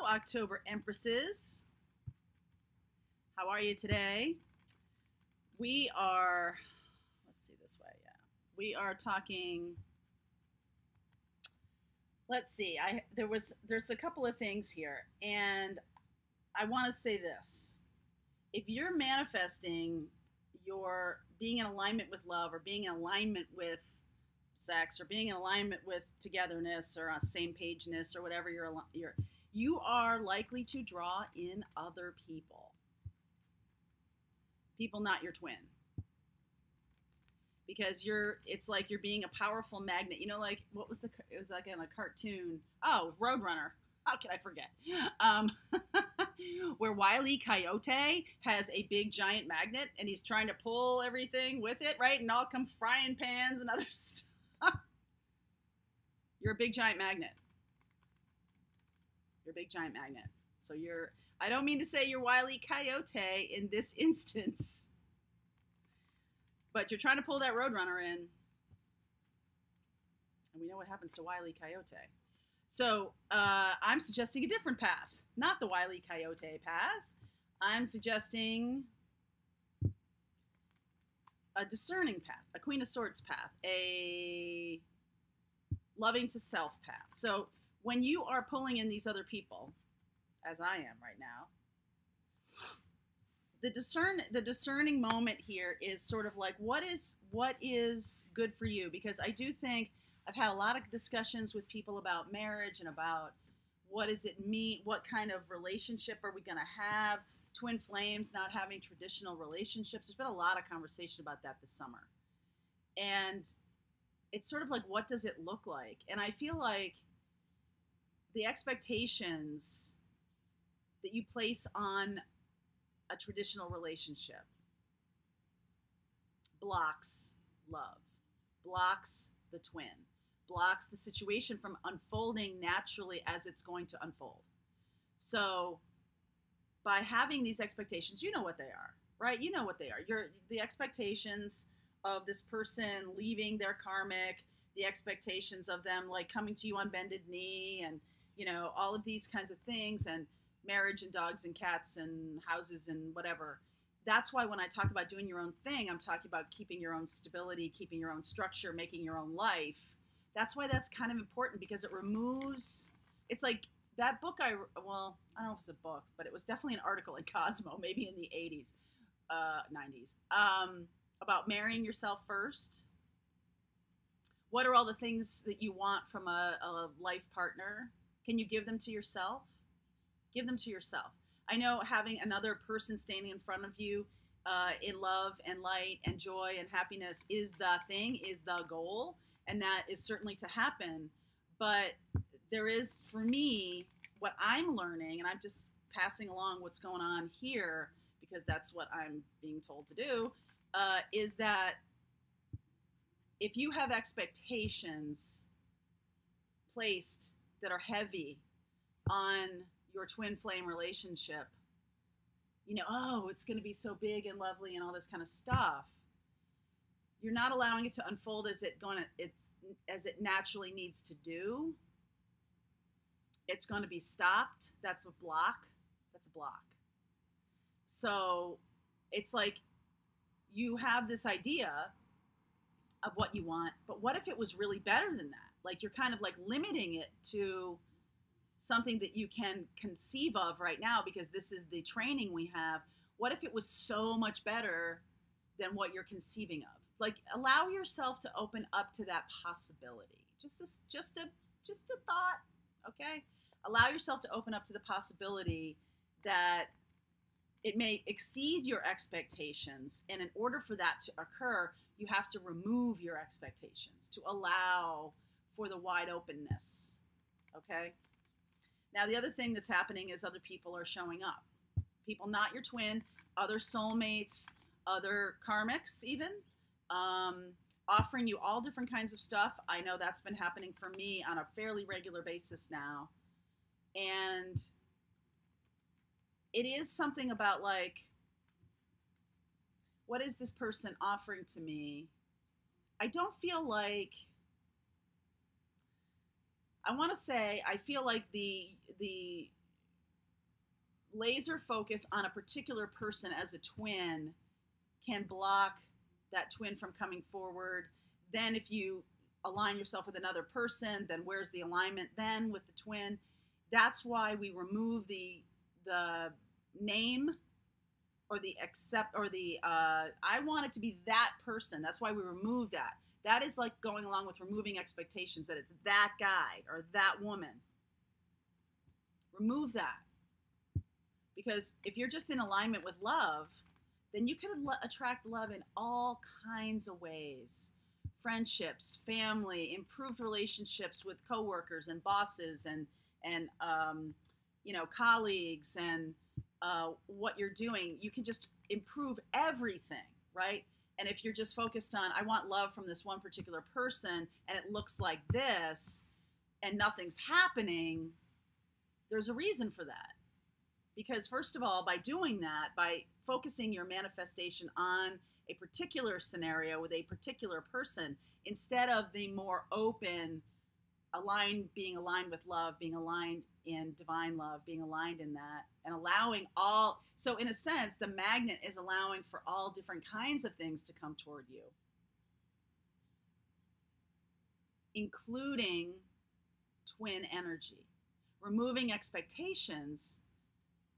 October Empresses. How are you today? We are, let's see this way, yeah. We are talking, let's see, there's a couple of things here, and I want to say this. If you're manifesting your being in alignment with love or being in alignment with sex or being in alignment with togetherness or same pageness or whatever you are likely to draw in other people not your twin, because it's like you're being a powerful magnet, like it was like in a cartoon, Roadrunner, how could I forget, where Wile E. Coyote has a big giant magnet and he's trying to pull everything with it, right, and all come frying pans and other stuff. You're a big giant magnet. You're a big giant magnet. So I don't mean to say you're Wile E. Coyote in this instance, but you're trying to pull that Roadrunner in. And we know what happens to Wile E. Coyote. So I'm suggesting a different path, not the Wile E. Coyote path. I'm suggesting a discerning path, a Queen of Swords path, a loving to self path. So when you are pulling in these other people, as I am right now, the discerning moment here is sort of like what is good for you, because I do think I've had a lot of discussions with people about marriage and about what does it mean, what kind of relationship are we going to have, twin flames not having traditional relationships. There's been a lot of conversation about that this summer. And it's sort of like, what does it look like? And I feel like the expectations that you place on a traditional relationship blocks love, blocks the twin, blocks the situation from unfolding naturally as it's going to unfold. So by having these expectations, you know what they are, right? You know what they are. The expectations of this person leaving their karmic, the expectations of them like coming to you on bended knee, and all of these kinds of things, and marriage and dogs and cats and houses and whatever. That's why when I talk about doing your own thing, I'm talking about keeping your own stability, keeping your own structure, making your own life. That's why that's kind of important, because it removes, it's like that book I don't know if it's a book, but it was definitely an article in Cosmo, maybe in the 80s, 90s, about marrying yourself first. What are all the things that you want from a life partner? Can you give them to yourself? Give them to yourself. I know having another person standing in front of you in love and light and joy and happiness is the thing, is the goal, and that is certainly to happen. But there is, for me, what I'm learning, and I'm just passing along what's going on here because that's what I'm being told to do, is that if you have expectations placed that are heavy on your twin flame relationship, it's going to be so big and lovely and all this kind of stuff, you're not allowing it to unfold as it naturally needs to do. It's going to be stopped. That's a block. So it's like you have this idea of what you want, but what if it was really better than that? Like you're kind of like limiting it to something that you can conceive of right now because this is the training we have. What if it was so much better than what you're conceiving of? Like allow yourself to open up to that possibility. Just a thought, okay? Allow yourself to open up to the possibility that it may exceed your expectations, and in order for that to occur, you have to remove your expectations to allow for the wide openness, okay? Now, the other thing that's happening is other people are showing up. People not your twin, other soulmates, other karmics even, offering you all different kinds of stuff. I know that's been happening for me on a fairly regular basis now. And it is something about like, what is this person offering to me? I don't feel like, I want to say, I feel like the laser focus on a particular person as a twin can block that twin from coming forward. Then if you align yourself with another person, then where's the alignment then with the twin? That's why we remove the name or the accept or the I want it to be that person. That's why we remove that. That is like going along with removing expectations that it's that guy or that woman. Remove that. Because if you're just in alignment with love, then you can attract love in all kinds of ways. Friendships, family, improved relationships with coworkers and bosses and colleagues and what you're doing. You can just improve everything, right? And if you're just focused on, I want love from this one particular person and it looks like this and nothing's happening, there's a reason for that. Because first of all, by doing that, by focusing your manifestation on a particular scenario with a particular person, instead of the more open, being aligned with love, being aligned in divine love, being aligned in that, and allowing all, so in a sense, the magnet is allowing for all different kinds of things to come toward you, including twin energy. Removing expectations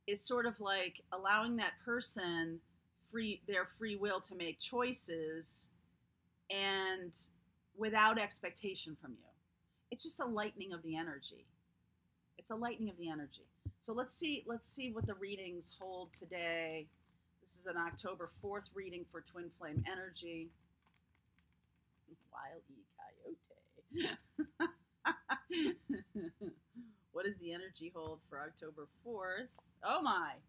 is sort of like allowing that person their free will to make choices and without expectation from you. It's just a lightening of the energy. It's a lightening of the energy. So let's see what the readings hold today. This is an October 4th reading for Twin Flame Energy. Wile E. Coyote. What does the energy hold for October 4th? Oh my.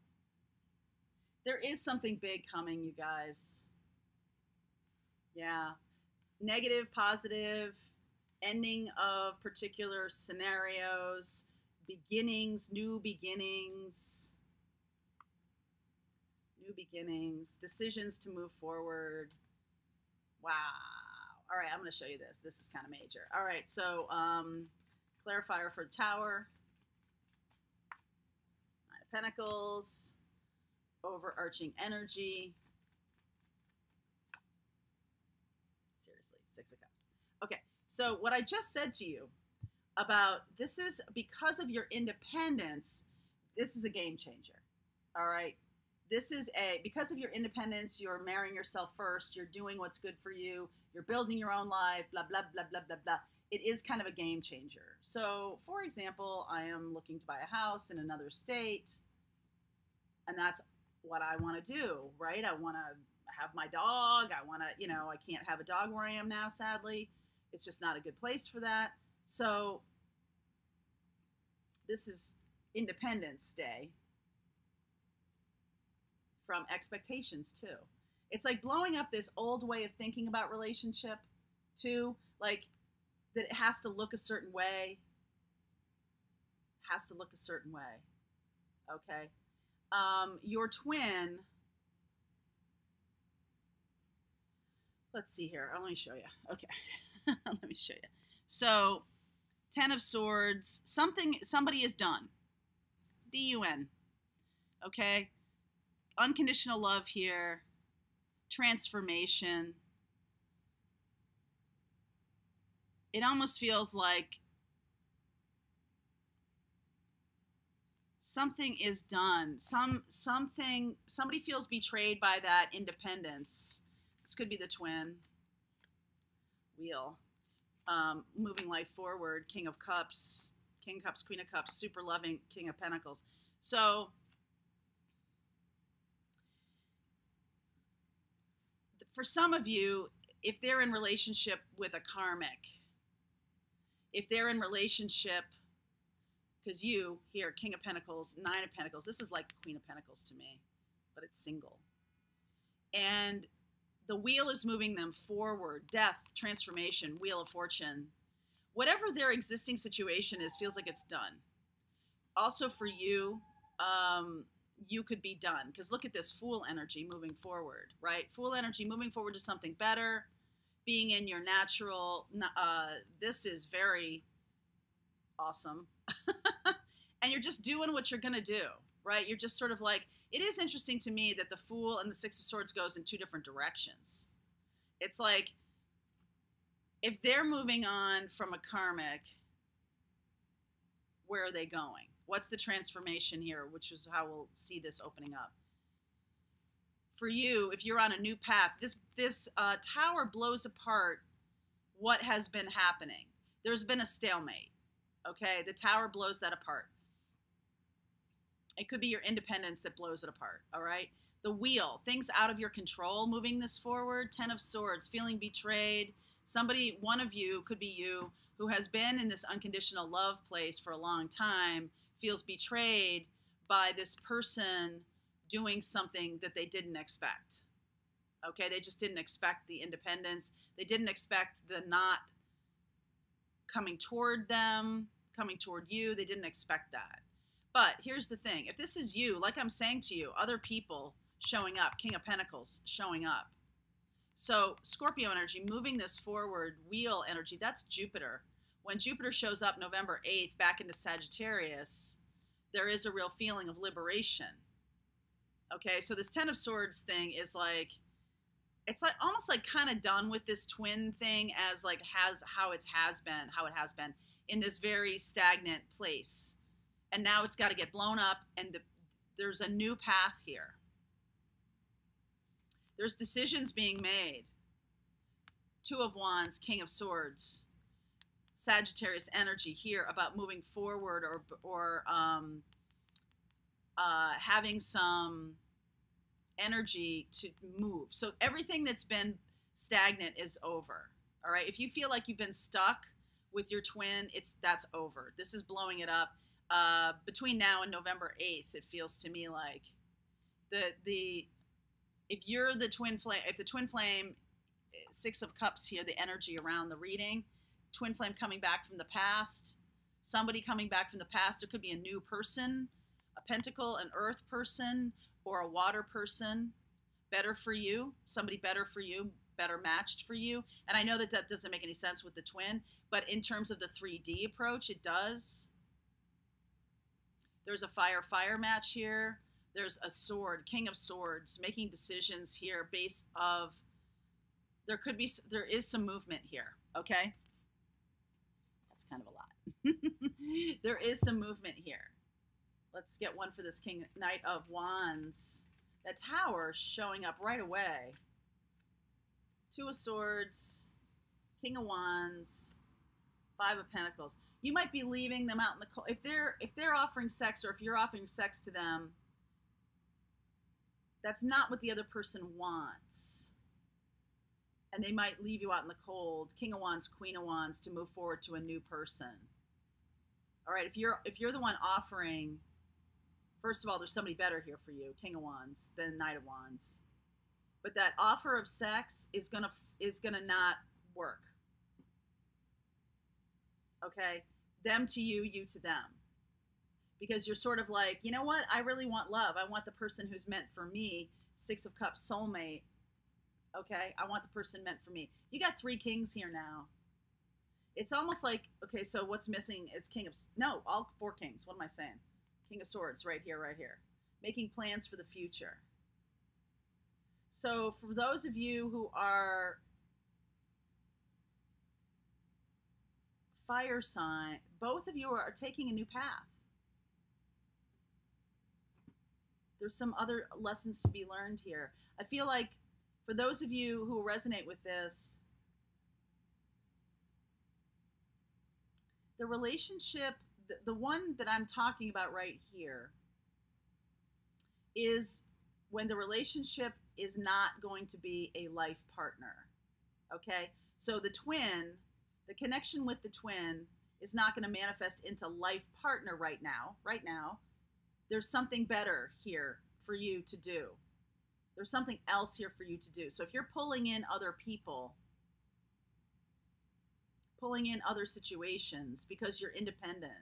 There is something big coming, you guys. Yeah. Negative, positive, ending of particular scenarios, beginnings, new beginnings, decisions to move forward. Wow. All right, I'm going to show you this. This is kind of major. All right, so clarifier for the Tower. Nine of Pentacles. Overarching energy. Seriously, Six of Cups. Okay, so what I just said to you about this is because of your independence, this is a game changer. All right. Because of your independence, you're marrying yourself first, you're doing what's good for you, you're building your own life, blah, blah, blah, blah, blah, blah. It is kind of a game changer. So, for example, I am looking to buy a house in another state, and that's what I want to do, right? I want to have my dog. I want to, I can't have a dog where I am now, sadly. It's just not a good place for that. So this is Independence Day from expectations too. It's like blowing up this old way of thinking about relationship too, like that it has to look a certain way. Okay. Your twin, let's see here. Let me show you. Okay. Let me show you. So, Ten of Swords, somebody is done. D-U-N. Okay. Unconditional love here. Transformation. It almost feels like something is done. Somebody feels betrayed by that independence. This could be the twin. Wheel. Moving life forward. King of Cups. King of Cups, Queen of Cups, super loving King of Pentacles. So, for some of you, if they're in relationship with a karmic, if they're in relationship, because you, here, King of Pentacles, Nine of Pentacles, this is like Queen of Pentacles to me, but it's single. And the wheel is moving them forward. Death, transformation, Wheel of Fortune. Whatever their existing situation is, feels like it's done. Also for you, you could be done. Because look at this Fool energy moving forward, right? Fool energy moving forward to something better, being in your natural, this is very awesome. And you're just doing what you're going to do. right? You're just sort of like, it is interesting to me that the Fool and the Six of Swords goes in two different directions. It's like, if they're moving on from a karmic, where are they going? What's the transformation here, which is how we'll see this opening up. For you, if you're on a new path, this tower blows apart what has been happening. There's been a stalemate, okay? The tower blows that apart. It could be your independence that blows it apart, all right? The Wheel, things out of your control, moving this forward. Ten of Swords, feeling betrayed. Somebody, one of you, could be you, who has been in this unconditional love place for a long time, feels betrayed by this person doing something that they didn't expect. Okay, they just didn't expect the independence. They didn't expect the not coming toward them, coming toward you. They didn't expect that. But here's the thing. If this is you, like I'm saying to you, other people showing up, King of Pentacles showing up. So Scorpio energy, moving this forward, Wheel energy, that's Jupiter. When Jupiter shows up November 8th back into Sagittarius, there is a real feeling of liberation. Okay, so this Ten of Swords thing is like, it's like almost like kind of done with this twin thing as like how it has been in this very stagnant place. And now it's got to get blown up, and there's a new path here. There's decisions being made. Two of Wands, King of Swords, Sagittarius energy here about moving forward or having some energy to move. So everything that's been stagnant is over. All right. If you feel like you've been stuck with your twin, that's over. This is blowing it up. Between now and November 8th, it feels to me like if you're the twin flame, if the twin flame, Six of Cups here, the energy around the reading, twin flame coming back from the past, somebody coming back from the past, there could be a new person, a Pentacle, an Earth person, or a water person, better for you, somebody better for you, better matched for you. And I know that doesn't make any sense with the twin, but in terms of the 3D approach, it does. There's a fire match here. There's a sword, King of Swords, making decisions here based of, there is some movement here, okay? That's kind of a lot. There is some movement here. Let's get one for this Knight of Wands. That Tower showing up right away. Two of Swords, King of Wands, Five of Pentacles. You might be leaving them out in the cold. If they're offering sex, or if you're offering sex to them, that's not what the other person wants. And they might leave you out in the cold. King of Wands, Queen of Wands, to move forward to a new person. All right, if you're the one offering, first of all, there's somebody better here for you, King of Wands, than Knight of Wands. But that offer of sex is gonna not work. Okay? Them to you, you to them. Because you're sort of like, you know what? I really want love. I want the person who's meant for me. Six of Cups, soulmate. Okay? I want the person meant for me. You got three kings here now. It's almost like, okay, so what's missing is all four kings. What am I saying? King of Swords right here, right here. Making plans for the future. So for those of you who are fire sign, both of you are taking a new path. There's some other lessons to be learned here. I feel like for those of you who resonate with this, the relationship, the one that I'm talking about right here, is when the relationship is not going to be a life partner. Okay? So the twin, the connection with the twin is not going to manifest into life partner right now. Right now, there's something better here for you to do. There's something else here for you to do. So if you're pulling in other people, pulling in other situations because you're independent,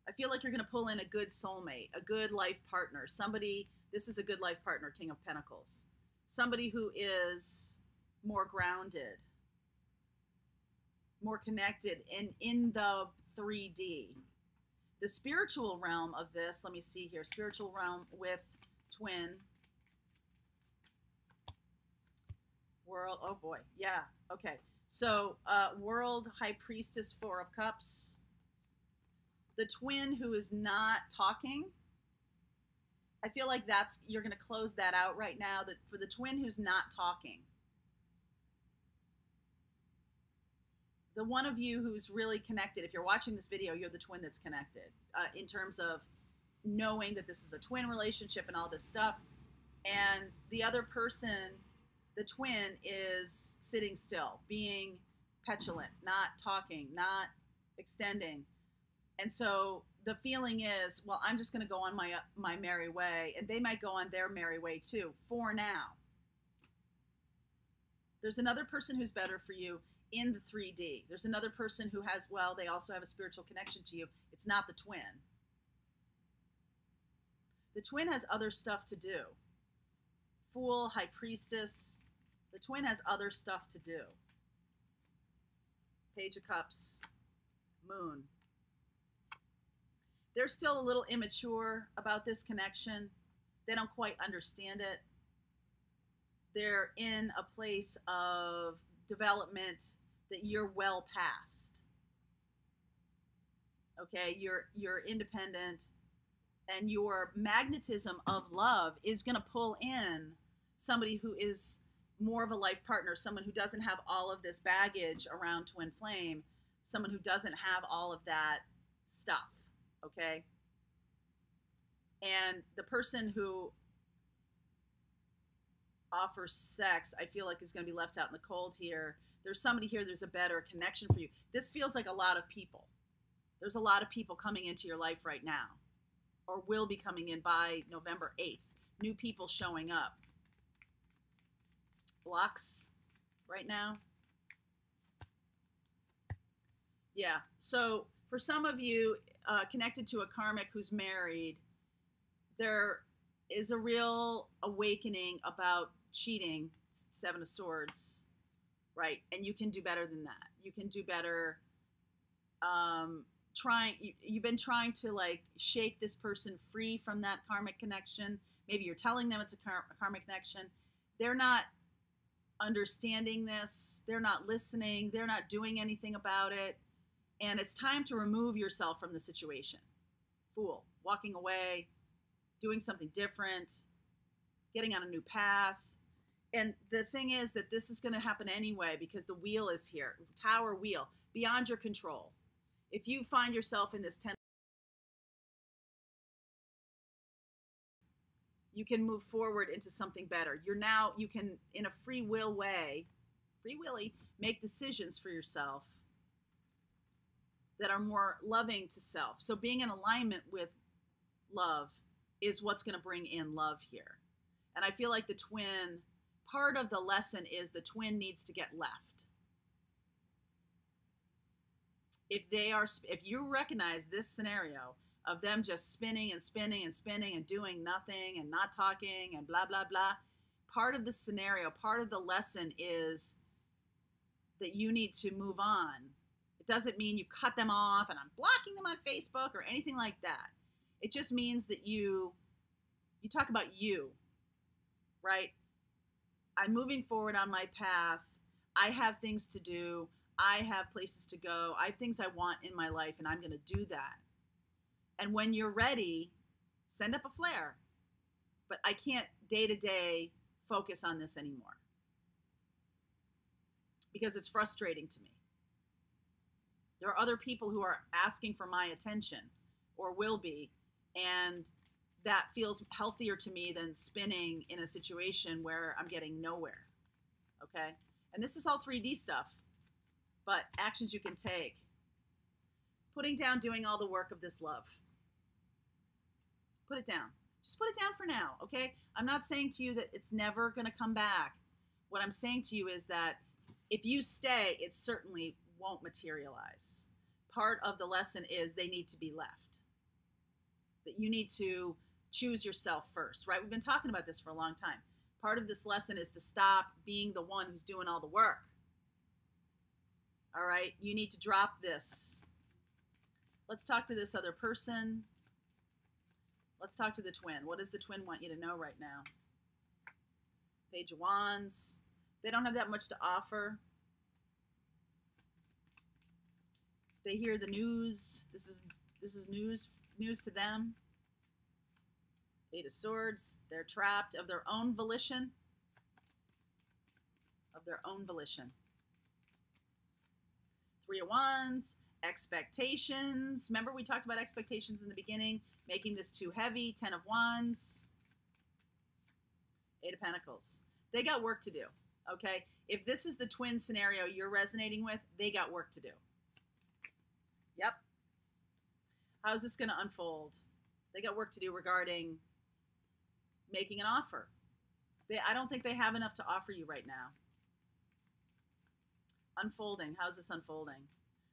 I feel like you're going to pull in a good soulmate, a good life partner, somebody, this is a good life partner, King of Pentacles, somebody who is more grounded, more connected in the 3D. The spiritual realm of this, let me see here, spiritual realm with twin. World, oh boy, yeah, okay. So world, high priestess, 4 of cups. The twin who is not talking, I feel like you're going to close that out right now, that for the twin who's not talking. The one of you who's really connected, if you're watching this video, you're the twin that's connected in terms of knowing that this is a twin relationship and all this stuff. And the other person, the twin, is sitting still, being petulant, not talking, not extending. And so the feeling is, well, I'm just going to go on my merry way, and they might go on their merry way too, for now. There's another person who's better for you in the 3D. There's another person who has, well, they also have a spiritual connection to you. It's not the twin. The twin has other stuff to do. Fool, high priestess. The twin has other stuff to do. Page of Cups, Moon. They're still a little immature about this connection. They don't quite understand it. They're in a place of development that you're well past. Okay, you're independent, and your magnetism of love is going to pull in somebody who is more of a life partner, someone who doesn't have all of this baggage around twin flame, someone who doesn't have all of that stuff. Okay? And the person who offers sex, I feel like is going to be left out in the cold here. There's somebody here, there's a better connection for you. This feels like a lot of people. There's a lot of people coming into your life right now, or will be coming in by November 8th. New people showing up. Blocks right now. Yeah, so for some of you connected to a karmic who's married, there is a real awakening about cheating, 7 of Swords, right? And you can do better than that. You can do better you've been trying to like shake this person free from that karmic connection. Maybe you're telling them it's a karmic connection. They're not understanding this. They're not listening. They're not doing anything about it. And it's time to remove yourself from the situation. Fool, walking away, doing something different, getting on a new path. And the thing is that this is going to happen anyway because the wheel is here. Tower wheel, beyond your control. If you find yourself in this 10, you can move forward into something better. You can, in a free will way, free willy, make decisions for yourself that are more loving to self. So being in alignment with love is what's going to bring in love here. And I feel like the twin, part of the lesson is the twin needs to get left. If you recognize this scenario of them just spinning and spinning and spinning and doing nothing and not talking and blah, blah, blah, part of the scenario, part of the lesson is that you need to move on. It doesn't mean you cut them off and I'm blocking them on Facebook or anything like that. It just means that you talk about you, right? I'm moving forward on my path. I have things to do. I have places to go. I have things I want in my life, and I'm going to do that. And when you're ready, send up a flare. But I can't day-to-day focus on this anymore because it's frustrating to me. There are other people who are asking for my attention or will be, and that feels healthier to me than spinning in a situation where I'm getting nowhere, okay? And this is all 3D stuff, but actions you can take. Putting down doing all the work of this love. Put it down. Just put it down for now, okay? I'm not saying to you that it's never going to come back. What I'm saying to you is that if you stay, it certainly won't materialize. Part of the lesson is they need to be left. That you need to choose yourself first, right? We've been talking about this for a long time. Part of this lesson is to stop being the one who's doing all the work. All right? You need to drop this. Let's talk to this other person. Let's talk to the twin. What does the twin want you to know right now? Page of Wands. They don't have that much to offer. They hear the news. This is news to them. Eight of Swords. They're trapped of their own volition. Of their own volition. Three of Wands. Expectations. Remember we talked about expectations in the beginning. Making this too heavy. Ten of Wands. Eight of Pentacles. They got work to do. Okay? If this is the twin scenario you're resonating with, they got work to do. Yep. How's this going to unfold? They got work to do regarding making an offer. I don't think they have enough to offer you right now. Unfolding. How's this unfolding?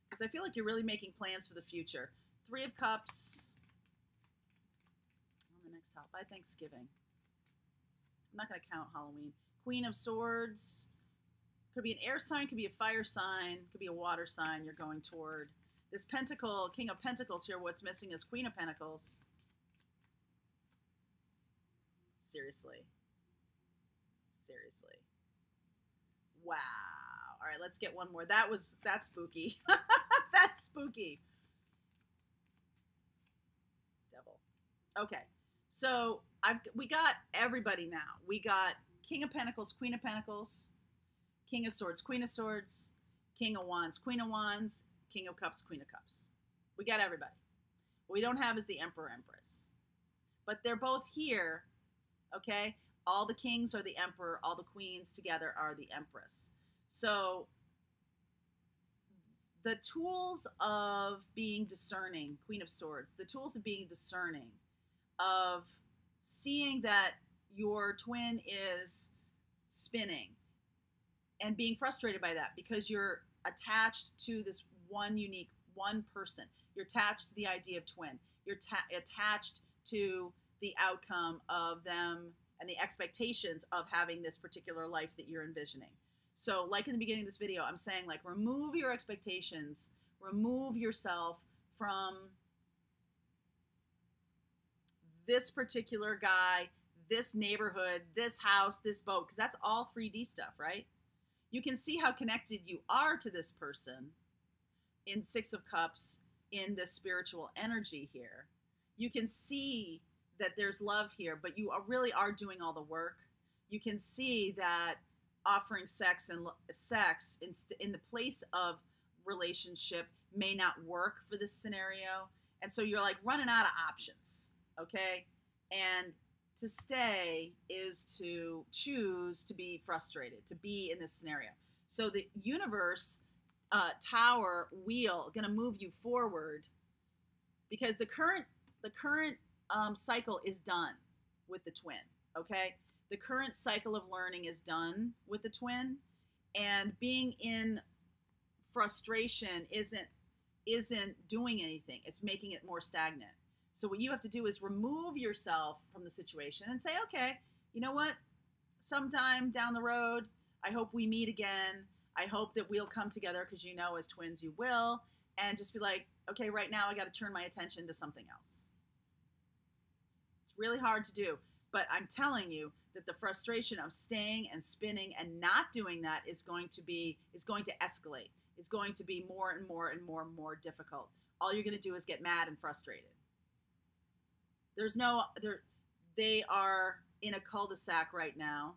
Because I feel like you're really making plans for the future. Three of Cups. On the next help. By Thanksgiving. I'm not going to count Halloween. Queen of Swords. Could be an air sign. Could be a fire sign. Could be a water sign you're going toward. This Pentacle, King of Pentacles here, what's missing is Queen of Pentacles. Seriously. Seriously. Wow. All right, let's get one more. That's spooky. That's spooky. Devil. Okay. So we got everybody now. We got King of Pentacles, Queen of Pentacles, King of Swords, Queen of Swords, King of Wands, Queen of Wands, King of Cups, Queen of Cups. We got everybody. What we don't have is the Emperor, Empress. But they're both here, okay? All the kings are the Emperor. All the queens together are the Empress. So the tools of being discerning, Queen of Swords, the tools of being discerning, of seeing that your twin is spinning and being frustrated by that because you're attached to this one person. You're attached to the idea of twin. You're attached to the outcome of them and the expectations of having this particular life that you're envisioning. So like in the beginning of this video, I'm saying like remove your expectations, remove yourself from this particular guy, this neighborhood, this house, this boat, because that's all 3D stuff, right? You can see how connected you are to this person in Six of Cups in the spiritual energy here. You can see that there's love here, but you really are doing all the work. You can see that offering sex in the place of relationship may not work for this scenario. And so you're like running out of options, okay? And to stay is to choose to be frustrated, to be in this scenario. So the universe, tower, wheel, going to move you forward because the current cycle is done with the twin, okay? The current cycle of learning is done with the twin, and being in frustration isn't doing anything. It's making it more stagnant. So what you have to do is remove yourself from the situation and say, okay, you know what? Sometime down the road, I hope we meet again. I hope that we'll come together because you know as twins you will. And just be like, okay, right now I got to turn my attention to something else. It's really hard to do. But I'm telling you that the frustration of staying and spinning and not doing that is going to escalate. It's going to be more and more and more and more difficult. All you're going to do is get mad and frustrated. They are in a cul-de-sac right now,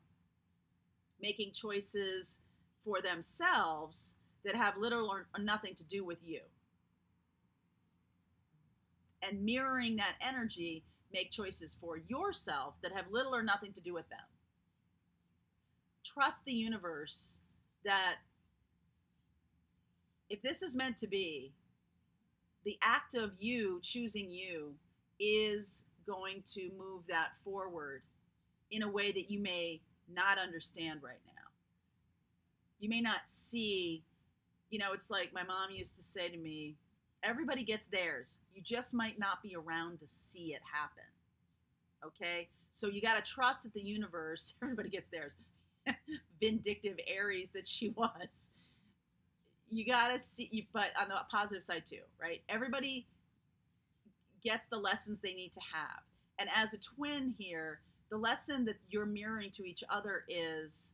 making choices for themselves that have little or nothing to do with you. And mirroring that energy, make choices for yourself that have little or nothing to do with them. Trust the universe that if this is meant to be, the act of you choosing you is going to move that forward in a way that you may not understand right now. You may not see, it's like my mom used to say to me, everybody gets theirs. You just might not be around to see it happen. Okay? So you got to trust that the universe, everybody gets theirs. Vindictive Aries that she was. You got to see, but on the positive side too, right? Everybody gets the lessons they need to have. And as a twin here, the lesson that you're mirroring to each other is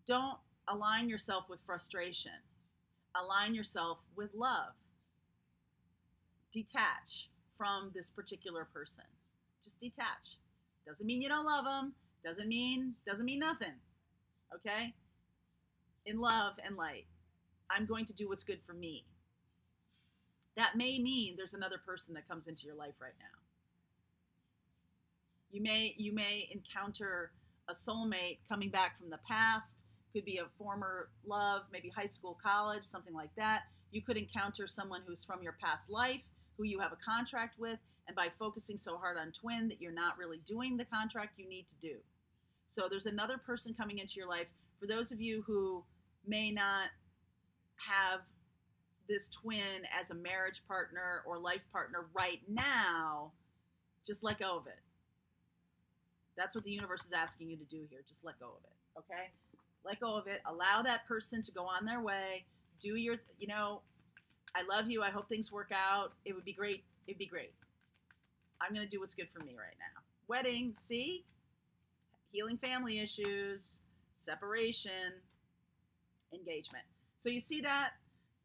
don't align yourself with frustration. Align yourself with love. Detach from this particular person. Just detach. Doesn't mean you don't love them. Doesn't mean nothing. Okay? In love and light, I'm going to do what's good for me. That may mean there's another person that comes into your life right now. You may encounter a soulmate coming back from the past. Could be a former love, maybe high school, college, something like that. You could encounter someone who's from your past life, who you have a contract with, and by focusing so hard on twin that you're not really doing the contract you need to do. So there's another person coming into your life. For those of you who may not have this twin as a marriage partner or life partner right now, just let go of it. That's what the universe is asking you to do here. Just let go of it, okay? Let go of it. Allow that person to go on their way. Do your, I love you. I hope things work out. It would be great. It'd be great. I'm going to do what's good for me right now. Wedding, see? Healing family issues, separation, engagement. So you see that?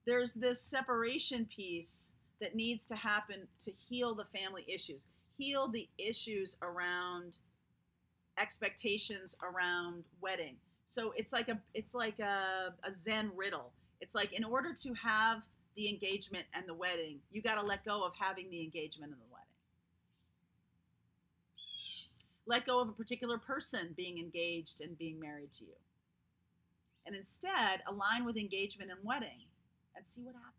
There's this separation piece that needs to happen to heal the family issues. Heal the issues around expectations around wedding. So it's like a Zen riddle. It's like, in order to have the engagement and the wedding, you got to let go of having the engagement and the wedding. Let go of a particular person being engaged and being married to you. And instead, align with engagement and wedding and see what happens.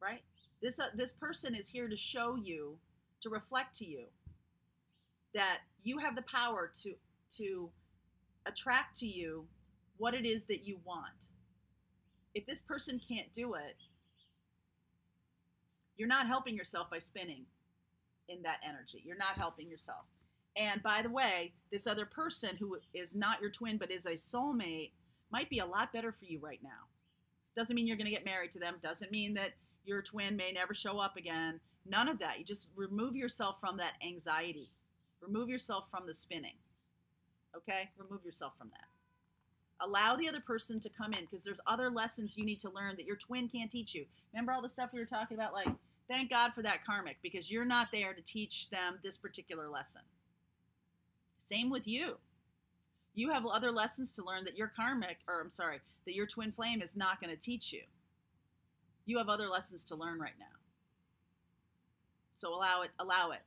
Right? This person is here to show you, to reflect to you that you have the power to attract to you what it is that you want. If this person can't do it, you're not helping yourself by spinning in that energy. You're not helping yourself. And by the way, this other person who is not your twin but is a soulmate might be a lot better for you right now. Doesn't mean you're going to get married to them. Doesn't mean that your twin may never show up again. None of that. You just remove yourself from that anxiety. Remove yourself from the spinning. Okay? Remove yourself from that. Allow the other person to come in, because there's other lessons you need to learn that your twin can't teach you. Remember all the stuff we were talking about? Like, thank God for that karmic, because you're not there to teach them this particular lesson. Same with you. You have other lessons to learn that your that your twin flame is not going to teach you. You have other lessons to learn right now. So allow it.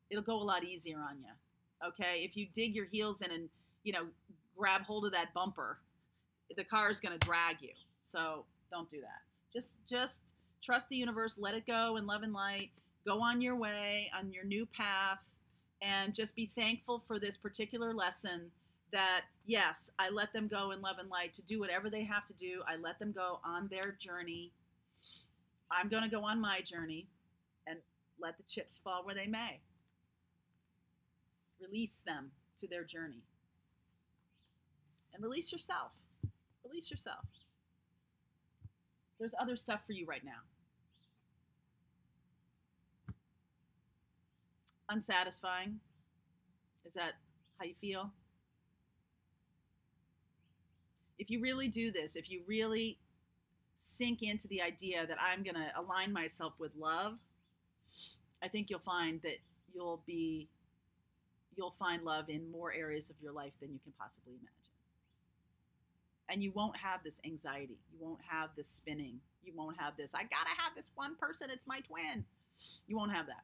It'll go a lot easier on you. Okay? If you dig your heels in and, grab hold of that bumper, the car is going to drag you. So don't do that. Just trust the universe, let it go in love and light, go on your way, on your new path, and just be thankful for this particular lesson that, yes, I let them go in love and light to do whatever they have to do. I let them go on their journey. I'm going to go on my journey and let the chips fall where they may. Release them to their journey. And release yourself. Release yourself. There's other stuff for you right now. Unsatisfying. Is that how you feel? If you really do this, if you really sink into the idea that I'm going to align myself with love, I think you'll find that you'll find love in more areas of your life than you can possibly imagine. And you won't have this anxiety. You won't have this spinning. You won't have this, I gotta have this one person, it's my twin. You won't have that.